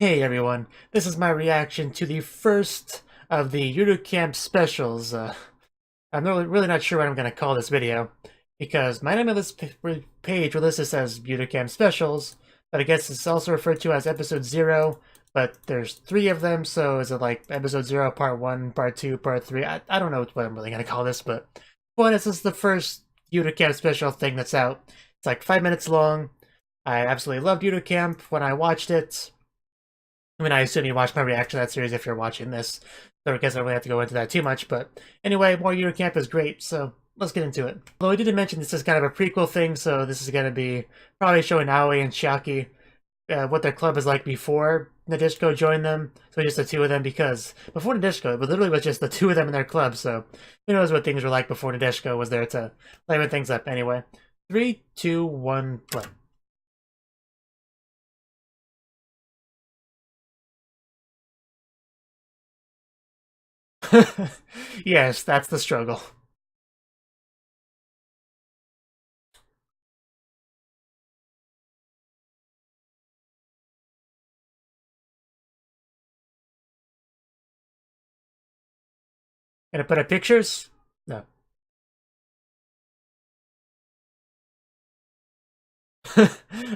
Hey everyone, this is my reaction to the first of the Yuru Camp specials. I'm really not sure what I'm going to call this video, because my MyAnimeLIst page will list this as Yuru Camp specials, but I guess it's also referred to as episode 0, but there's 3 of them, so is it like episode 0, part 1, part 2, part 3? I don't know what I'm really going to call this, but this is the first Yuru Camp special thing that's out. It's like 5 minutes long. I absolutely loved Yuru Camp when I watched it. I mean, I assume you watched my reaction to that series if you're watching this, so I guess I don't really have to go into that too much, but anyway, more Yuru Camp is great, so let's get into it. Although I did mention this is kind of a prequel thing, so this is going to be probably showing Aoi and Chiaki what their club is like before Nadeshiko joined them, so just the 2 of them, because before Nadeshiko, it literally was just the 2 of them in their club, so who knows what things were like before Nadeshiko was there to liven things up. Anyway, 3, 2, 1, play. Yes, that's the struggle. Gonna put up pictures? No.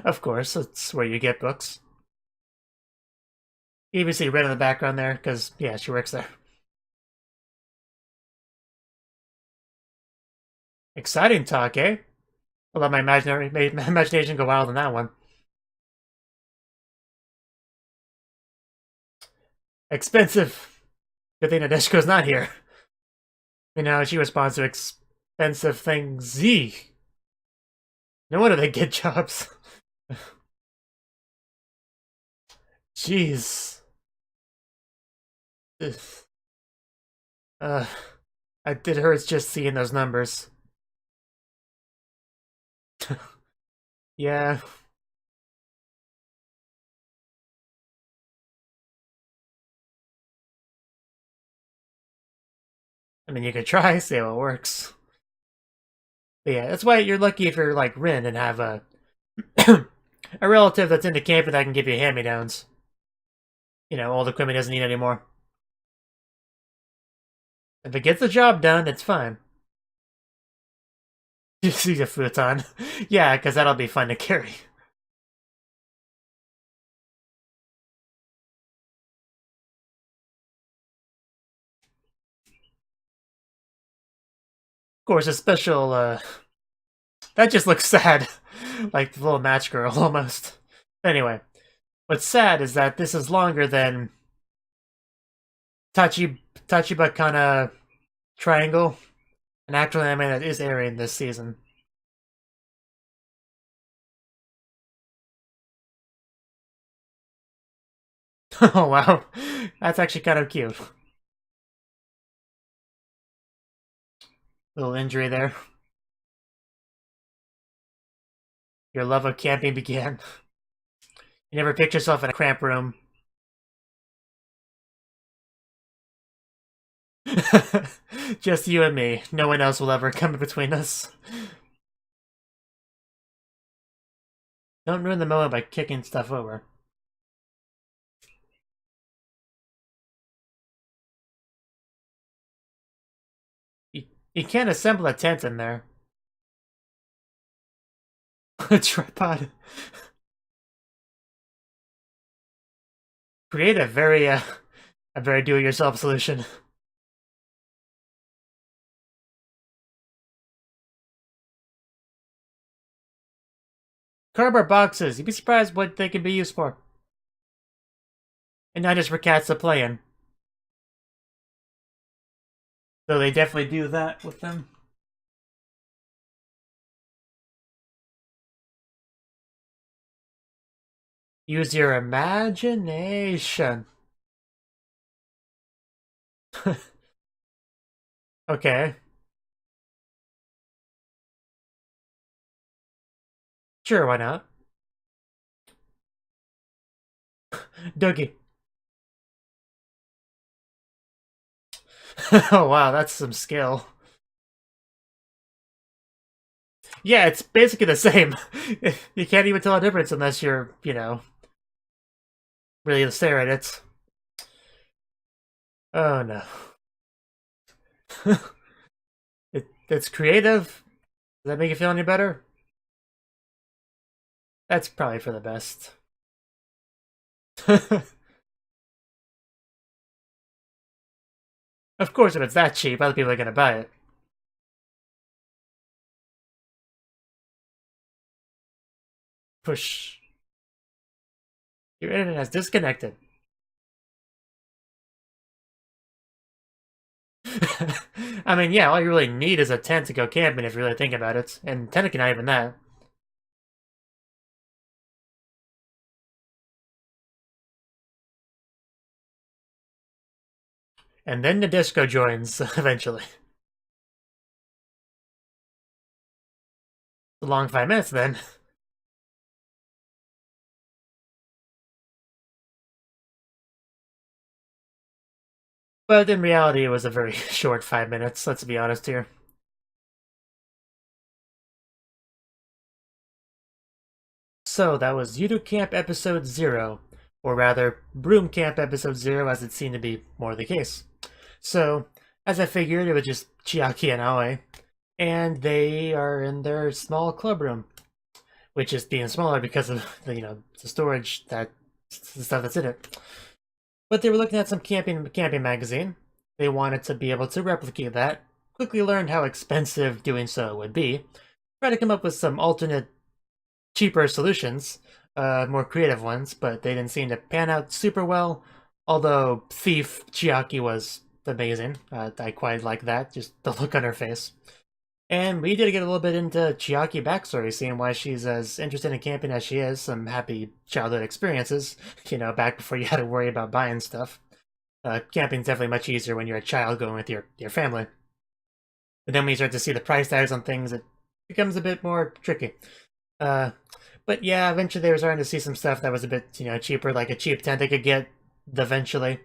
Of course, that's where you get books. You even see red in the background there, because, yeah, she works there. Exciting talk, eh? I'll let my imagination go wild on that one. Expensive. Good thing Nadeshiko's not here. You know, she responds to expensive things. Z. No wonder they get jobs. Jeez. Uh, it hurts just seeing those numbers. Yeah. I mean, you could try, see how it works. But yeah, that's why you're lucky if you're like Rin and have a a relative that's into camping that can give you hand-me-downs. You know, old equipment doesn't need anymore. If it gets the job done, it's fine. You see the futon. Yeah, because that'll be fun to carry. Of course, a special, that just looks sad. Like the little match girl, almost. Anyway, what's sad is that this is longer than Tachibakana Triangle, an actual anime that is airing this season. Oh wow, that's actually kind of cute. Little injury there. Your love of camping began. You never picture yourself in a cramped room. Just you and me. No one else will ever come between us. Don't ruin the moment by kicking stuff over. You can't assemble a tent in there. A tripod. Create a very do-it-yourself solution. Cardboard boxes. You'd be surprised what they can be used for. And not just for cats to play in. So they definitely do that with them. Use your imagination. Okay. Sure, why not? Dougie. Oh wow, that's some skill. Yeah, it's basically the same. You can't even tell a difference unless you're, you know, really stare at it. Oh no. It's creative. Does that make you feel any better? That's probably for the best. Of course, if it's that cheap, other people are gonna buy it. Push. Your internet has disconnected. I mean, yeah, all you really need is a tent to go camping if you really think about it. And technically not even that. And then the disco joins, eventually. A long 5 minutes, then. But in reality, it was a very short 5 minutes, let's be honest here. So, that was Yuru Camp Episode 0. Or rather, Broom Camp Episode 0, as it seemed to be more the case. So, as I figured, it was just Chiaki and Aoi. And they are in their small club room. Which is being smaller because of the, the storage, the stuff that's in it. But they were looking at some camping magazine. They wanted to be able to replicate that. Quickly learned how expensive doing so would be. Try to come up with some alternate, cheaper solutions, more creative ones, but they didn't seem to pan out super well. Although Thief Chiaki was amazing. I quite like that, just the look on her face. And we did get a little bit into Chiaki backstory, seeing why she's as interested in camping as she is, some happy childhood experiences, back before you had to worry about buying stuff. Camping's definitely much easier when you're a child going with your family. But then when you start to see the price tags on things, it becomes a bit more tricky. But yeah, eventually they were starting to see some stuff that was a bit, cheaper, like a cheap tent they could get eventually.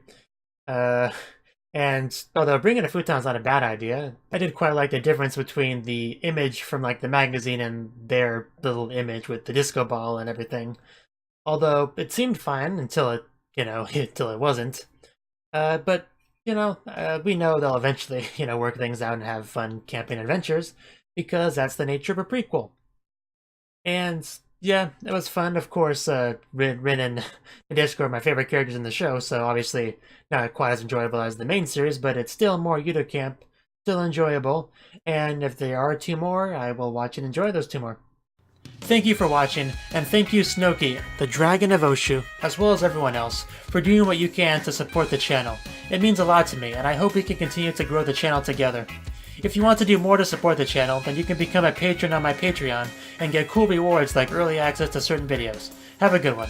And although bringing a futon's not a bad idea, I did quite like the difference between the image from like the magazine and their little image with the disco ball and everything. Although it seemed fine until it, until it wasn't. But we know they'll eventually, work things out and have fun camping adventures because that's the nature of a prequel. And yeah, it was fun. Of course, Rin and Nadeshiko are my favorite characters in the show, so obviously not quite as enjoyable as the main series, but it's still more Yuru Camp, still enjoyable. And if there are 2 more, I will watch and enjoy those 2 more. Thank you for watching, and thank you Cnouki, the Dragon of Oshu, as well as everyone else, for doing what you can to support the channel. It means a lot to me, and I hope we can continue to grow the channel together. If you want to do more to support the channel, then you can become a patron on my Patreon and get cool rewards like early access to certain videos. Have a good one.